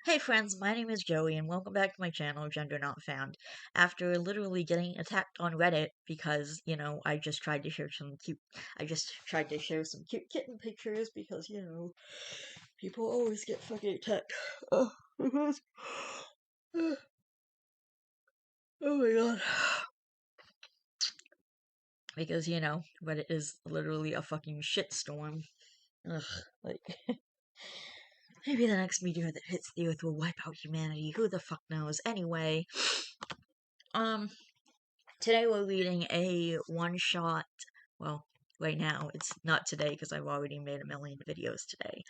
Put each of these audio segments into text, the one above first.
Hey friends, my name is Joey and welcome back to my channel, Gender Not Found. After literally getting attacked on Reddit because, I just tried to share some cute kitten pictures because, people always get fucking attacked. Because, oh my god. Because, Reddit is literally a fucking shitstorm. Ugh, like, maybe the next meteor that hits the earth will wipe out humanity, who the fuck knows. Anyway, um, today we're reading a one-shot, well, right now, it's not today because I've already made a million videos today.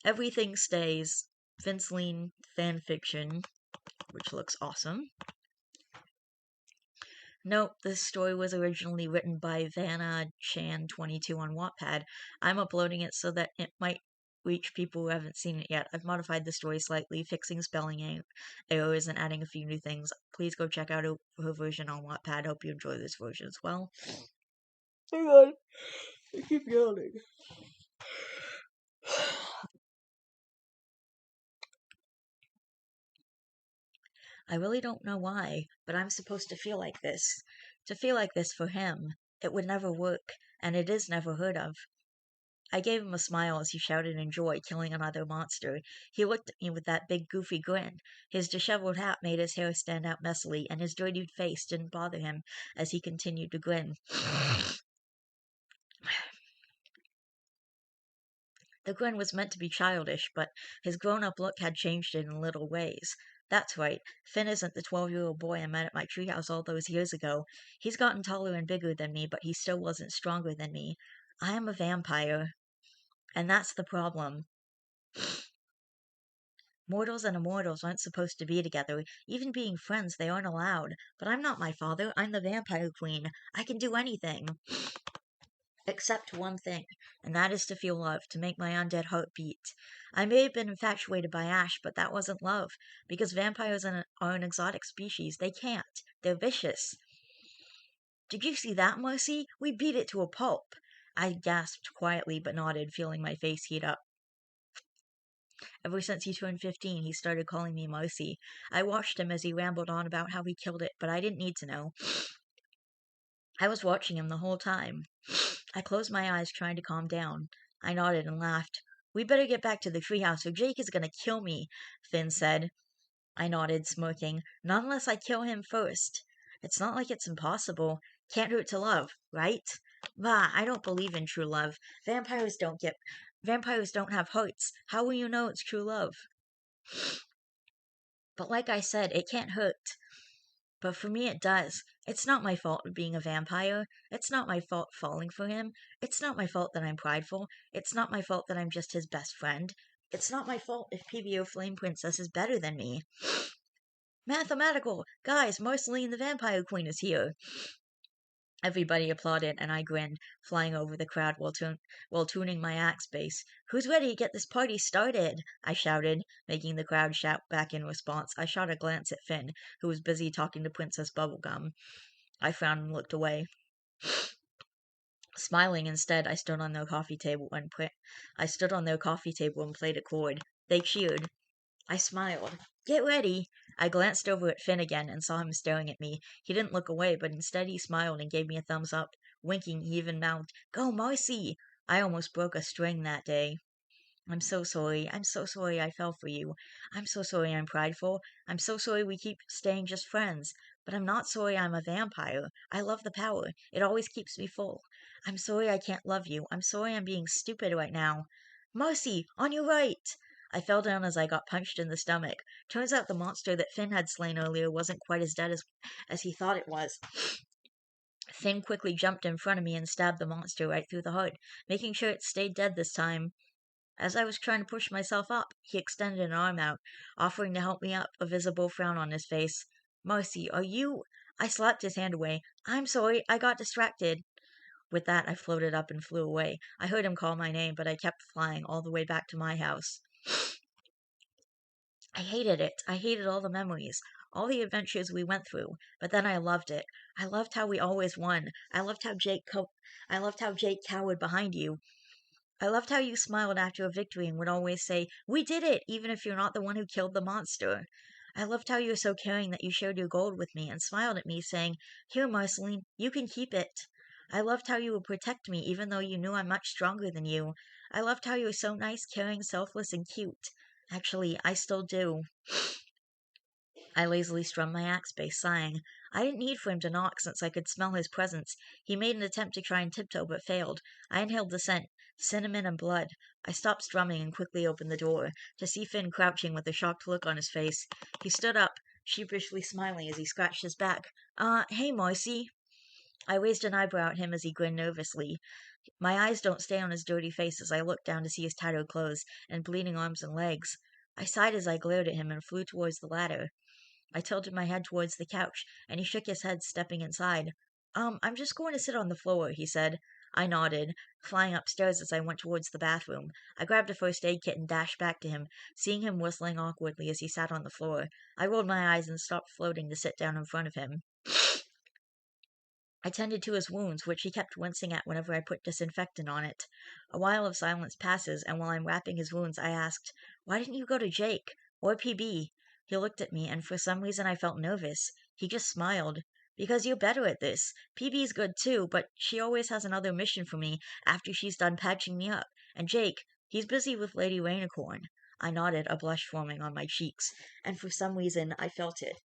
Everything Stays, Vinceline fanfiction, which looks awesome. Note, this story was originally written by Vanna Chan22 on Wattpad. I'm uploading it so that it might reach people who haven't seen it yet. I've modified the story slightly, fixing spelling errors and adding a few new things. Please go check out her version on Wattpad. Hope you enjoy this version as well. Hang on, I keep yawning. I really don't know why, but I'm supposed to feel like this. To feel like this for him. It would never work, and it is never heard of. I gave him a smile as he shouted in joy, killing another monster. He looked at me with that big goofy grin. His disheveled hat made his hair stand out messily, and his dirty face didn't bother him as he continued to grin. The grin was meant to be childish, but his grown-up look had changed it in little ways. That's right, Finn isn't the 12-year-old boy I met at my treehouse all those years ago. He's gotten taller and bigger than me, but he still wasn't stronger than me. I am a vampire, and that's the problem. Mortals and immortals aren't supposed to be together. Even being friends, they aren't allowed. But I'm not my father. I'm the vampire queen. I can do anything. Except one thing, and that is to feel love, to make my undead heart beat. I may have been infatuated by Ash, but that wasn't love, because vampires are an exotic species. They can't. They're vicious. Did you see that, Mercy? We beat it to a pulp. I gasped quietly, but nodded, feeling my face heat up. Ever since he turned 15, he started calling me Mercy. I watched him as he rambled on about how he killed it, but I didn't need to know. I was watching him the whole time. I closed my eyes, trying to calm down. I nodded and laughed. We better get back to the treehouse or Jake is gonna kill me, Finn said. I nodded, smirking. Not unless I kill him first. It's not like it's impossible. Can't hurt to love, right? Bah, I don't believe in true love. Vampires don't have hearts. How will you know it's true love? But like I said, it can't hurt. But for me it does. It's not my fault being a vampire. It's not my fault falling for him. It's not my fault that I'm prideful. It's not my fault that I'm just his best friend. It's not my fault if PBO Flame Princess is better than me. Mathematical! Guys, Marceline the Vampire Queen is here! Everybody applauded, and I grinned, flying over the crowd while tuning my axe bass. Who's ready to get this party started? I shouted, making the crowd shout back in response. I shot a glance at Finn, who was busy talking to Princess Bubblegum. I frowned and looked away. Smiling instead, I stood on their coffee table and played a chord. They cheered. I smiled. Get ready! I glanced over at Finn again and saw him staring at me. He didn't look away, but instead he smiled and gave me a thumbs up. Winking, he even mouthed, Go, Marcy! I almost broke a string that day. I'm so sorry. I'm so sorry I fell for you. I'm so sorry I'm prideful. I'm so sorry we keep staying just friends. But I'm not sorry I'm a vampire. I love the power. It always keeps me full. I'm sorry I can't love you. I'm sorry I'm being stupid right now. Marcy, on your right! I fell down as I got punched in the stomach. Turns out the monster that Finn had slain earlier wasn't quite as dead as he thought it was. Finn quickly jumped in front of me and stabbed the monster right through the heart, making sure it stayed dead this time. As I was trying to push myself up, he extended an arm out, offering to help me up, a visible frown on his face. Marcy, are you... I slapped his hand away. I'm sorry, I got distracted. With that, I floated up and flew away. I heard him call my name, but I kept flying all the way back to my house. I hated it. I hated all the memories, all the adventures we went through. But then I loved it. I loved how we always won. I loved how Jake cowered behind you. I loved how you smiled after a victory and would always say, "We did it," even if you're not the one who killed the monster. I loved how you were so caring that you shared your gold with me and smiled at me, saying, "Here, Marceline, you can keep it." I loved how you would protect me even though you knew I'm much stronger than you. I loved how you were so nice, caring, selfless, and cute. Actually, I still do. I lazily strummed my axe bass, sighing. I didn't need for him to knock, since I could smell his presence. He made an attempt to try and tiptoe, but failed. I inhaled the scent, cinnamon and blood. I stopped strumming and quickly opened the door, to see Finn crouching with a shocked look on his face. He stood up, sheepishly smiling as he scratched his back. Hey, Marcy. I raised an eyebrow at him as he grinned nervously. My eyes don't stay on his dirty face as I looked down to see his tattered clothes and bleeding arms and legs. I sighed as I glared at him and flew towards the ladder. I tilted my head towards the couch, and he shook his head, stepping inside. I'm just going to sit on the floor, he said. I nodded, flying upstairs as I went towards the bathroom. I grabbed a first aid kit and dashed back to him, seeing him whistling awkwardly as he sat on the floor. I rolled my eyes and stopped floating to sit down in front of him. I tended to his wounds, which he kept wincing at whenever I put disinfectant on it. A while of silence passes, and while I'm wrapping his wounds, I asked, "Why didn't you go to Jake? Or PB?" He looked at me, and for some reason I felt nervous. He just smiled. "Because you're better at this. PB's good too, but she always has another mission for me after she's done patching me up. And Jake, he's busy with Lady Rainicorn." I nodded, a blush forming on my cheeks, and for some reason I felt it.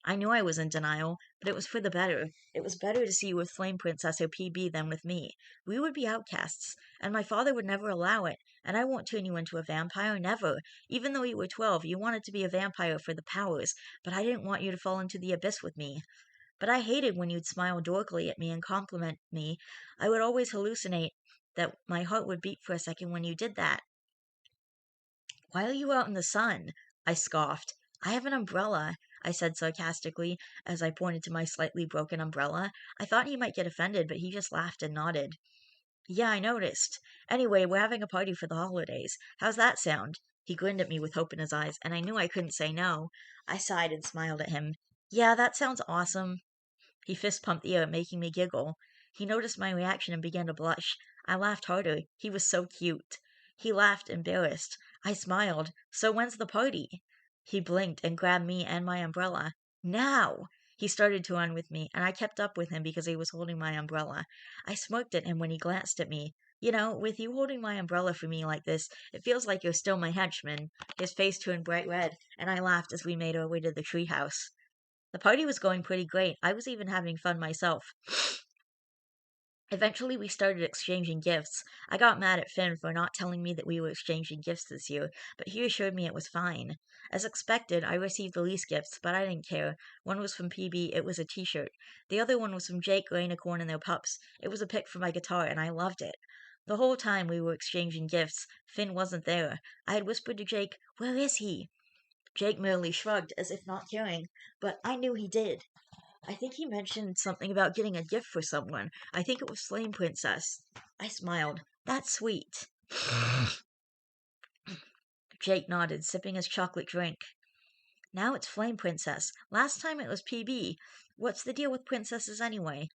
I knew I was in denial, but it was for the better. It was better to see you with Flame Princess or PB than with me. We would be outcasts, and my father would never allow it, and I won't turn you into a vampire, never. Even though you were 12, you wanted to be a vampire for the powers, but I didn't want you to fall into the abyss with me. But I hated when you'd smile dorkily at me and compliment me. I would always hallucinate that my heart would beat for a second when you did that. "Why are you out in the sun?" I scoffed. "I have an umbrella," I said sarcastically as I pointed to my slightly broken umbrella. I thought he might get offended, but he just laughed and nodded. "Yeah, I noticed. Anyway, we're having a party for the holidays. How's that sound?" He grinned at me with hope in his eyes, and I knew I couldn't say no. I sighed and smiled at him. "Yeah, that sounds awesome." He fist pumped the air, making me giggle. He noticed my reaction and began to blush. I laughed harder. He was so cute. He laughed, embarrassed. I smiled. "So when's the party?" He blinked and grabbed me and my umbrella. "Now!" He started to run with me, and I kept up with him because he was holding my umbrella. I smirked at him when he glanced at me. "You know, with you holding my umbrella for me like this, it feels like you're still my henchman." His face turned bright red, and I laughed as we made our way to the treehouse. The party was going pretty great. I was even having fun myself. Eventually, we started exchanging gifts. I got mad at Finn for not telling me that we were exchanging gifts this year, but he assured me it was fine. As expected, I received the least gifts, but I didn't care. One was from PB, it was a t-shirt. The other one was from Jake, Rainicorn, and their pups. It was a pick for my guitar, and I loved it. The whole time we were exchanging gifts, Finn wasn't there. I had whispered to Jake, "Where is he?" Jake merely shrugged, as if not caring, but I knew he did. I think he mentioned something about getting a gift for someone. I think it was Flame Princess. I smiled. "That's sweet." Jake nodded, sipping his chocolate drink. "Now it's Flame Princess. Last time it was PB. What's the deal with princesses anyway?"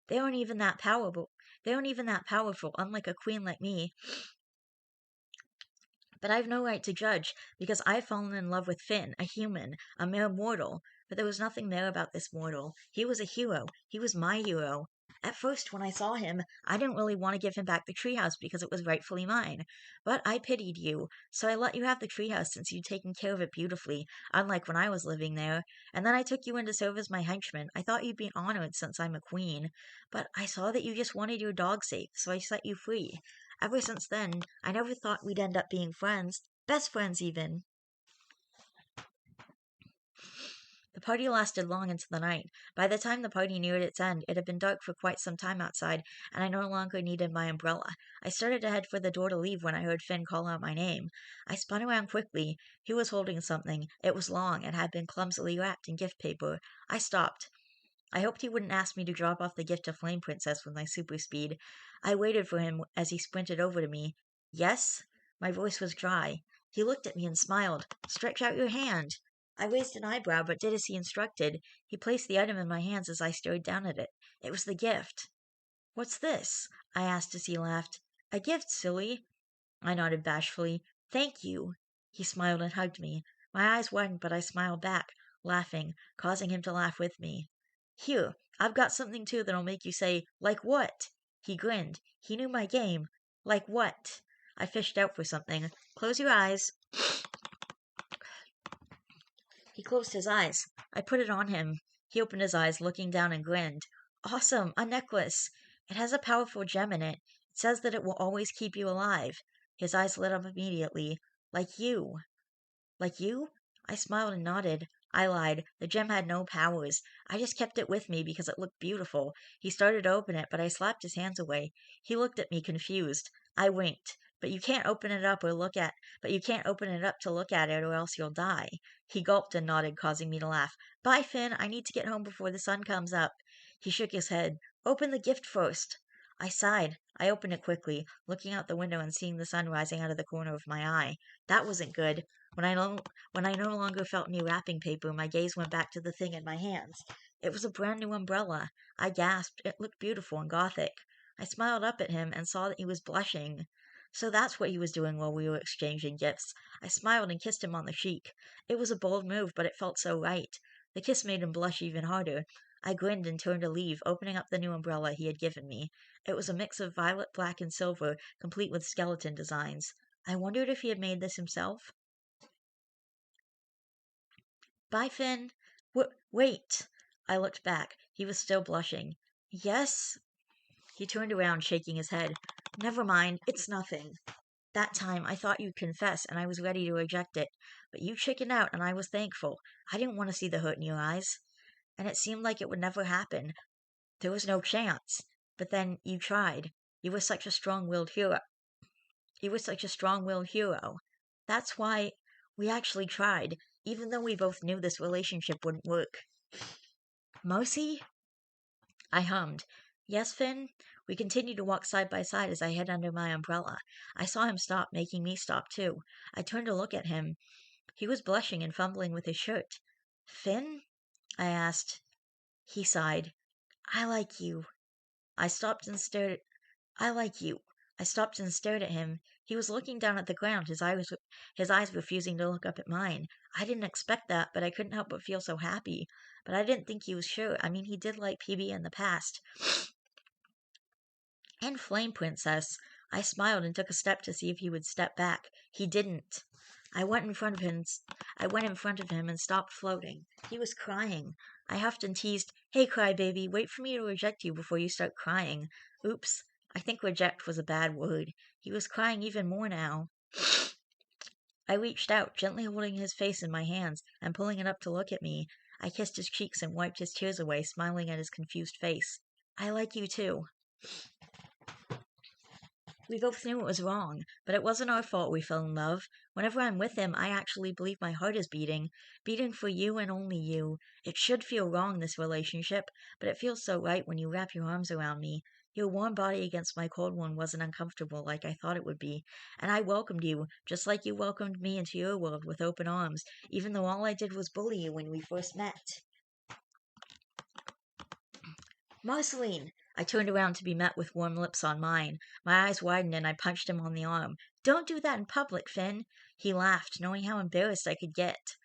They aren't even that powerful. They aren't even that powerful, unlike a queen like me. But I've no right to judge, because I've fallen in love with Finn, a human, a mere mortal. But there was nothing there about this mortal. He was a hero. He was my hero. At first, when I saw him, I didn't really want to give him back the treehouse because it was rightfully mine. But I pitied you, so I let you have the treehouse since you'd taken care of it beautifully, unlike when I was living there. And then I took you in to serve as my henchman. I thought you'd be honored since I'm a queen. But I saw that you just wanted your dog safe, so I set you free. Ever since then, I never thought we'd end up being friends. Best friends, even. The party lasted long into the night. By the time the party neared its end, it had been dark for quite some time outside, and I no longer needed my umbrella. I started to head for the door to leave when I heard Finn call out my name. I spun around quickly. He was holding something. It was long and had been clumsily wrapped in gift paper. I stopped. I hoped he wouldn't ask me to drop off the gift to Flame Princess with my super speed. I waited for him as he sprinted over to me. "Yes?" My voice was dry. He looked at me and smiled. "Stretch out your hand." I raised an eyebrow, but did as he instructed. He placed the item in my hands as I stared down at it. It was the gift. "What's this?" I asked as he laughed. A gift, silly. I nodded bashfully. Thank you. He smiled and hugged me. My eyes widened, but I smiled back, laughing, causing him to laugh with me. Here, I've got something too that'll make you say, like what? He grinned. He knew my game. Like what? I fished out for something. Close your eyes. He closed his eyes. I put it on him. He opened his eyes, looking down and grinned. Awesome! A necklace! It has a powerful gem in it. It says that it will always keep you alive. His eyes lit up immediately. Like you. Like you? I smiled and nodded. I lied. The gem had no powers. I just kept it with me because it looked beautiful. He started to open it, but I slapped his hands away. He looked at me confused. I winked. But you can't open it up to look at it or else you'll die. He gulped and nodded, causing me to laugh. Bye, Finn. I need to get home before the sun comes up. He shook his head. Open the gift first. I sighed. I opened it quickly, looking out the window and seeing the sun rising out of the corner of my eye. That wasn't good. When I no longer felt any wrapping paper, my gaze went back to the thing in my hands. It was a brand new umbrella. I gasped. It looked beautiful and gothic. I smiled up at him and saw that he was blushing. So that's what he was doing while we were exchanging gifts. I smiled and kissed him on the cheek. It was a bold move, but it felt so right. The kiss made him blush even harder. I grinned and turned to leave, opening up the new umbrella he had given me. It was a mix of violet, black, and silver, complete with skeleton designs. I wondered if he had made this himself. Bye, Finn. Wait. I looked back. He was still blushing. Yes? He turned around, shaking his head. Never mind. It's nothing. That time, I thought you'd confess, and I was ready to reject it. But you chickened out, and I was thankful. I didn't want to see the hurt in your eyes. And it seemed like it would never happen. There was no chance. But then, you tried. You were such a strong-willed hero. You were such a strong-willed hero. That's why we actually tried, even though we both knew this relationship wouldn't work. Marcy? I hummed. Yes, Finn? We continued to walk side by side as I hid under my umbrella. I saw him stop, making me stop too. I turned to look at him. He was blushing and fumbling with his shirt. Finn? I asked. He sighed. I like you. I stopped and stared. I like you. I stopped and stared at him. He was looking down at the ground, his eyes refusing to look up at mine. I didn't expect that, but I couldn't help but feel so happy. But I didn't think he was sure. I mean, he did like PB in the past. And Flame Princess. I smiled and took a step to see if he would step back. He didn't. I went in front of him. I went in front of him and stopped floating. He was crying. I huffed and teased, "Hey, crybaby, wait for me to reject you before you start crying." Oops. I think reject was a bad word. He was crying even more now. I reached out, gently holding his face in my hands and pulling it up to look at me. I kissed his cheeks and wiped his tears away, smiling at his confused face. I like you too. We both knew it was wrong, but it wasn't our fault we fell in love. Whenever I'm with him, I actually believe my heart is beating for you and only you. It should feel wrong, this relationship, but it feels so right when you wrap your arms around me. Your warm body against my cold one wasn't uncomfortable like I thought it would be, and I welcomed you, just like you welcomed me into your world with open arms, even though all I did was bully you when we first met. Marceline! I turned around to be met with warm lips on mine. My eyes widened and I punched him on the arm. Don't do that in public, Finn. He laughed, knowing how embarrassed I could get.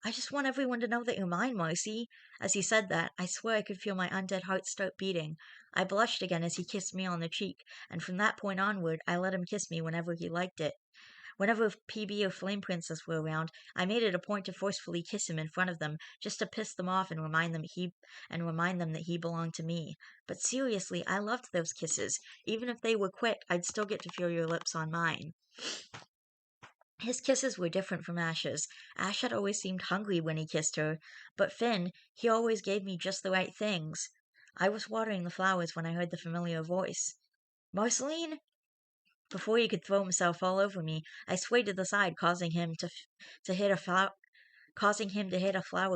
I just want everyone to know that you're mine, Marcy. As he said that, I swear I could feel my undead heart start beating. I blushed again as he kissed me on the cheek, and from that point onward, I let him kiss me whenever he liked it. Whenever PB or Flame Princess were around, I made it a point to forcefully kiss him in front of them, just to piss them off and remind them that he belonged to me. But seriously, I loved those kisses. Even if they were quick, I'd still get to feel your lips on mine. His kisses were different from Ash's. Ash had always seemed hungry when he kissed her, but Finn, he always gave me just the right things. I was watering the flowers when I heard the familiar voice. Marceline? Before he could throw himself all over me, I swayed to the side, causing him to hit a flower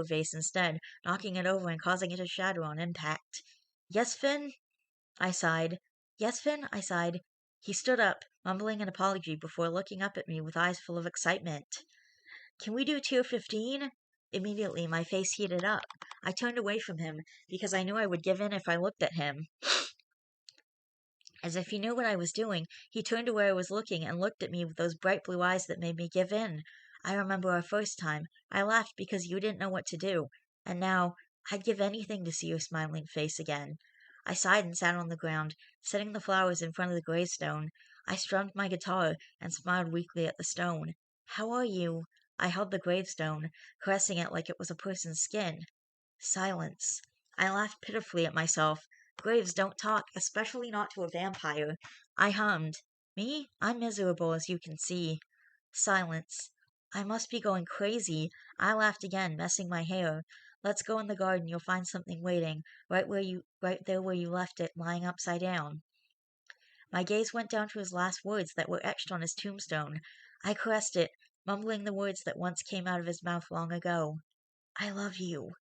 vase instead, knocking it over and causing it to shatter on impact. Yes, Finn? I sighed. Yes, Finn? I sighed. He stood up, mumbling an apology before looking up at me with eyes full of excitement. Can we do tier 15? Immediately, my face heated up. I turned away from him, because I knew I would give in if I looked at him. As if he knew what I was doing, he turned to where I was looking and looked at me with those bright blue eyes that made me give in. I remember our first time. I laughed because you didn't know what to do. And now, I'd give anything to see your smiling face again. I sighed and sat on the ground, setting the flowers in front of the gravestone. I strummed my guitar and smiled weakly at the stone. How are you? I held the gravestone, caressing it like it was a person's skin. Silence. I laughed pitifully at myself. Graves don't talk, especially not to a vampire. I hummed. Me? I'm miserable, as you can see. Silence. I must be going crazy. I laughed again, messing my hair. Let's go in the garden. You'll find something waiting, right there where you left it, lying upside down. My gaze went down to his last words that were etched on his tombstone. I caressed it, mumbling the words that once came out of his mouth long ago. I love you.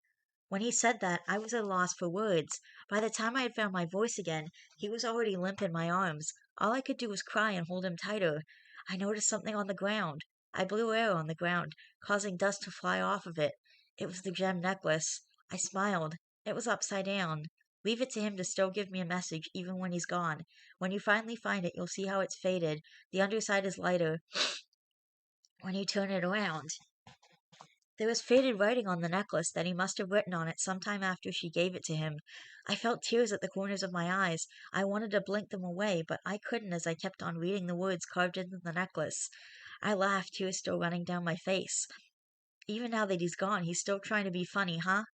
When he said that, I was at a loss for words. By the time I had found my voice again, he was already limp in my arms. All I could do was cry and hold him tighter. I noticed something on the ground. I blew air on the ground, causing dust to fly off of it. It was the gem necklace. I smiled. It was upside down. Leave it to him to still give me a message even when he's gone. When you finally find it, you'll see how it's faded. The underside is lighter when you turn it around. There was faded writing on the necklace that he must have written on it some time after she gave it to him. I felt tears at the corners of my eyes. I wanted to blink them away, but I couldn't as I kept on reading the words carved into the necklace. I laughed, tears still running down my face. Even now that he's gone, he's still trying to be funny, huh?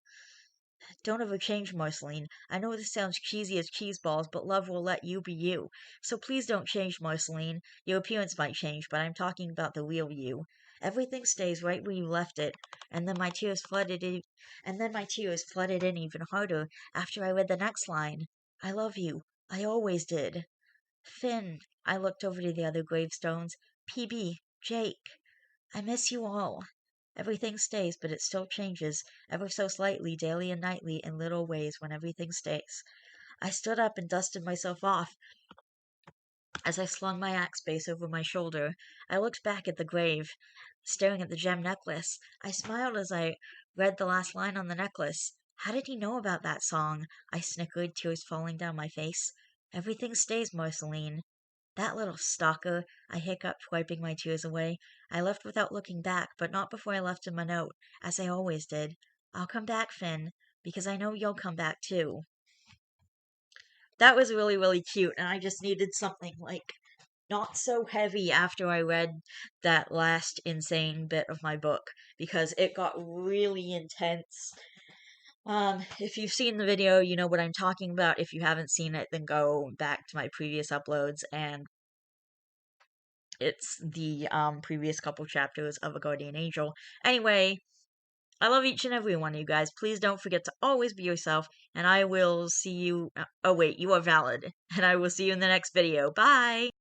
Don't ever change, Marceline. I know this sounds cheesy as cheese balls, but love will let you be you. So please don't change, Marceline. Your appearance might change, but I'm talking about the real you. Everything stays right where you left it. And then my tears flooded in, even harder after I read the next line. I love you. I always did. Finn. I looked over to the other gravestones. PB. Jake. I miss you all. Everything stays, but it still changes, ever so slightly, daily and nightly, in little ways when everything stays. I stood up and dusted myself off as I slung my axe base over my shoulder. I looked back at the grave, staring at the gem necklace. I smiled as I read the last line on the necklace. How did he know about that song? I snickered, tears falling down my face. Everything stays, Marceline. That little stalker, I hiccuped, wiping my tears away. I left without looking back, but not before I left him a note, as I always did. I'll come back, Finn, because I know you'll come back too. That was really, really cute, and I just needed something like not so heavy after I read that last insane bit of my book, because it got really intense. If you've seen the video, you know what I'm talking about. If you haven't seen it, then go back to my previous uploads and it's the previous couple chapters of A Guardian Angel. Anyway, I love each and every one of you guys. Please don't forget to always be yourself, and I will see you. Oh, wait, you are valid. And I will see you in the next video. Bye!